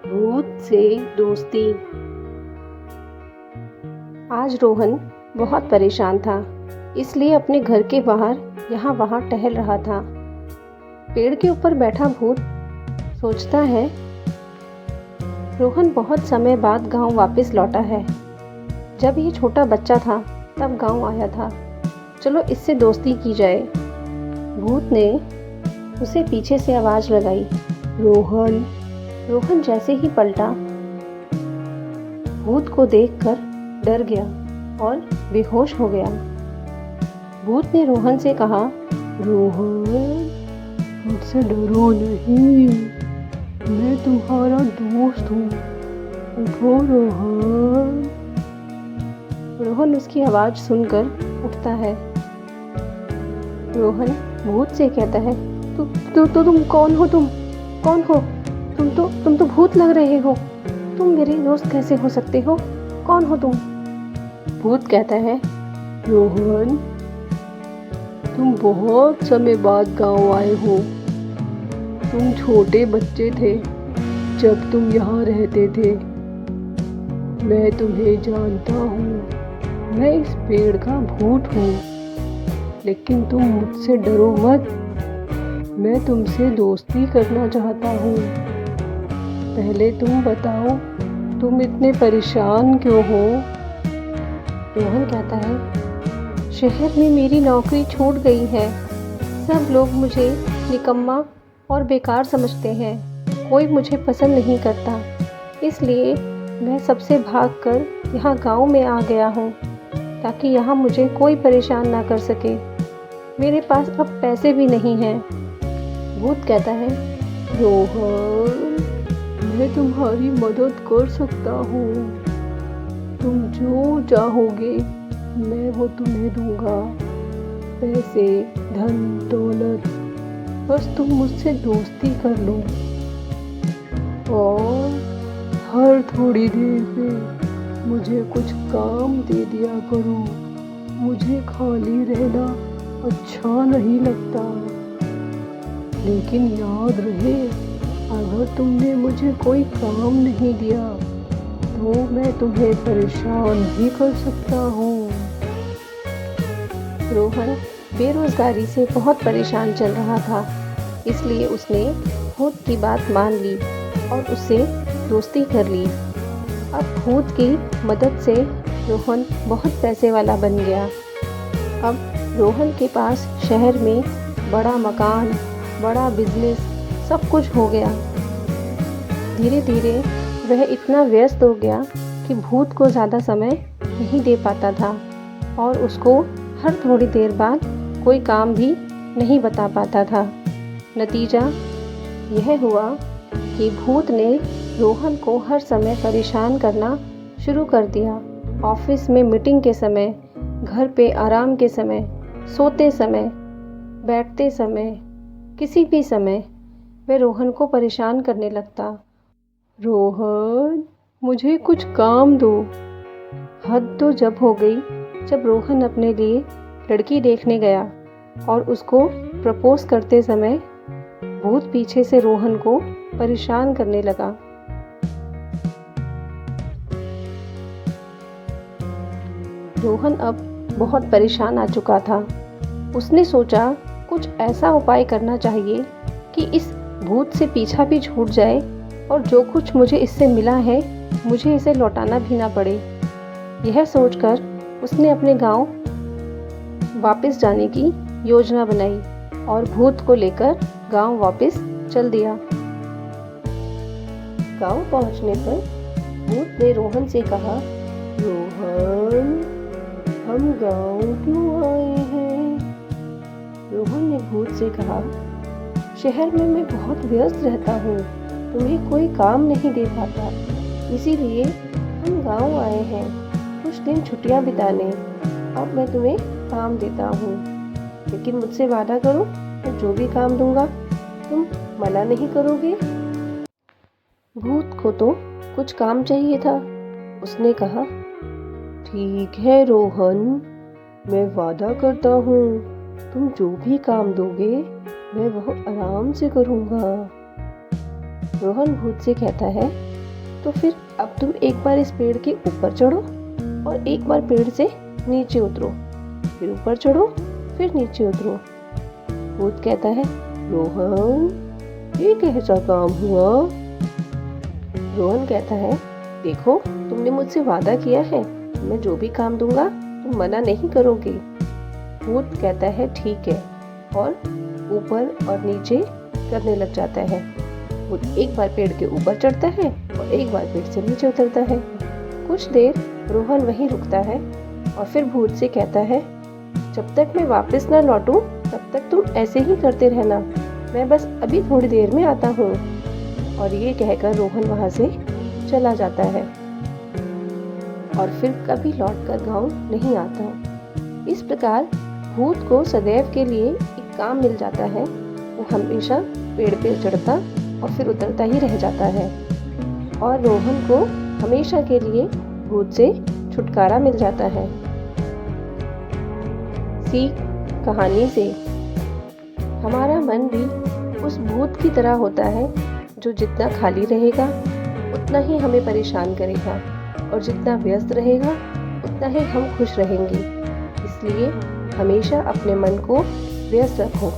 भूत से दोस्ती। आज रोहन बहुत परेशान था, इसलिए अपने घर के बाहर यहाँ वहाँ टहल रहा था। पेड़ के ऊपर बैठा भूत सोचता है, रोहन बहुत समय बाद गांव वापस लौटा है। जब ये छोटा बच्चा था तब गांव आया था। चलो इससे दोस्ती की जाए। भूत ने उसे पीछे से आवाज़ लगाई, रोहन। रोहन जैसे ही पलटा, भूत को देखकर डर गया और बेहोश हो गया। भूत ने रोहन से कहा, रोहन, मुझसे डरो नहीं, मैं तुम्हारा दोस्त हूँ, उठो रोहन। रोहन उसकी आवाज़ सुनकर उठता है। रोहन भूत से कहता है, तुम कौन हो? तुम कौन हो? तुम तो भूत लग रहे हो। तुम मेरे दोस्त कैसे हो सकते हो? कौन हो तुम? भूत कहता है, रोहन, तुम बहुत समय बाद गांव आए हो। तुम छोटे बच्चे थे जब तुम यहाँ रहते थे। मैं तुम्हें जानता हूँ, मैं इस पेड़ का भूत हूँ, लेकिन तुम मुझसे डरो मत। मैं तुमसे दोस्ती करना चाहता हूँ। पहले तुम बताओ, तुम इतने परेशान क्यों हो? रोहन कहता है, शहर में मेरी नौकरी छूट गई है। सब लोग मुझे निकम्मा और बेकार समझते हैं। कोई मुझे पसंद नहीं करता, इसलिए मैं सबसे भागकर यहाँ गांव में आ गया हूँ, ताकि यहाँ मुझे कोई परेशान ना कर सके। मेरे पास अब पैसे भी नहीं हैं। भूत कहता है, रोहन, मैं तुम्हारी मदद कर सकता हूँ। तुम जो चाहोगे मैं वो तुम्हें दूंगा, पैसे, धन, दौलत। बस तुम मुझसे दोस्ती कर लो और हर थोड़ी देर पे मुझे कुछ काम दे दिया करो। मुझे खाली रहना अच्छा नहीं लगता, लेकिन याद रहे, अगर तुमने मुझे कोई काम नहीं दिया तो मैं तुम्हें परेशान भी कर सकता हूँ। रोहन बेरोजगारी से बहुत परेशान चल रहा था, इसलिए उसने भूत की बात मान ली और उससे दोस्ती कर ली। अब भूत की मदद से रोहन बहुत पैसे वाला बन गया। अब रोहन के पास शहर में बड़ा मकान, बड़ा बिजनेस, सब कुछ हो गया। धीरे धीरे वह इतना व्यस्त हो गया कि भूत को ज़्यादा समय नहीं दे पाता था और उसको हर थोड़ी देर बाद कोई काम भी नहीं बता पाता था। नतीजा यह हुआ कि भूत ने रोहन को हर समय परेशान करना शुरू कर दिया। ऑफिस में मीटिंग के समय, घर पे आराम के समय, सोते समय, बैठते समय, किसी भी समय वह रोहन को परेशान करने लगता। रोहन, मुझे कुछ काम दो। हद तो जब हो गई जब रोहन अपने लिए लड़की देखने गया और उसको प्रपोज करते समय भूत पीछे से रोहन को परेशान करने लगा। रोहन अब बहुत परेशान आ चुका था। उसने सोचा कुछ ऐसा उपाय करना चाहिए कि इस भूत से पीछा भी छूट जाए और जो कुछ मुझे इससे मिला है मुझे इसे लौटाना भी ना पड़े। यह सोचकर उसने अपने गांव वापस जाने की योजना बनाई और भूत को लेकर गांव वापस चल दिया। गांव पहुंचने पर भूत ने रोहन से कहा, रोहन, हम गांव क्यों आए हैं? रोहन ने भूत से कहा, शहर में मैं बहुत व्यस्त रहता हूँ, तुम्हें कोई काम नहीं दे पाता, इसीलिए हम गांव आए हैं कुछ दिन छुट्टियां बिताने। अब मैं तुम्हें काम देता हूँ, लेकिन मुझसे वादा करो, मैं जो भी काम दूंगा तुम मना नहीं करोगे। भूत को तो कुछ काम चाहिए था। उसने कहा, ठीक है रोहन, मैं वादा करता हूँ, तुम जो भी काम दोगे मैं वह आराम से करूँगा। रोहन भूत से कहता है, तो फिर अब तुम एक बार इस पेड़ के ऊपर चढ़ो और एक बार पेड़ से नीचे उतरो, फिर ऊपर चढ़ो, फिर नीचे उतरो। भूत कहता है, रोहन ये कैसा काम हुआ? रोहन कहता है, देखो तुमने मुझसे वादा किया है, मैं जो भी काम दूंगा तुम मना नहीं करोगे। भूत कहता है ठीक है, और ऊपर और नीचे करने लग जाता है। भूत एक बार पेड़ के ऊपर चढ़ता है और एक बार पेड़ से नीचे उतरता है। कुछ देर रोहन वहीं रुकता है और फिर भूत से कहता है, जब तक मैं वापस न लौटूं तब तक तुम ऐसे ही करते रहना, मैं बस अभी थोड़ी देर में आता हूँ। और ये कहकर रोहन वहाँ से चला जाता है और फिर कभी लौटकर गांव नहीं आता। इस प्रकार भूत को सदैव के लिए एक काम मिल जाता है, वो हमेशा पेड़ पे चढ़ता और फिर उतरता ही रह जाता है, और रोहन को हमेशा के लिए भूत से छुटकारा मिल जाता है। सीख कहानी से, हमारा मन भी उस भूत की तरह होता है जो जितना खाली रहेगा उतना ही हमें परेशान करेगा, और जितना व्यस्त रहेगा उतना ही हम खुश रहेंगे। इसलिए हमेशा अपने मन को व्यस्त रखो।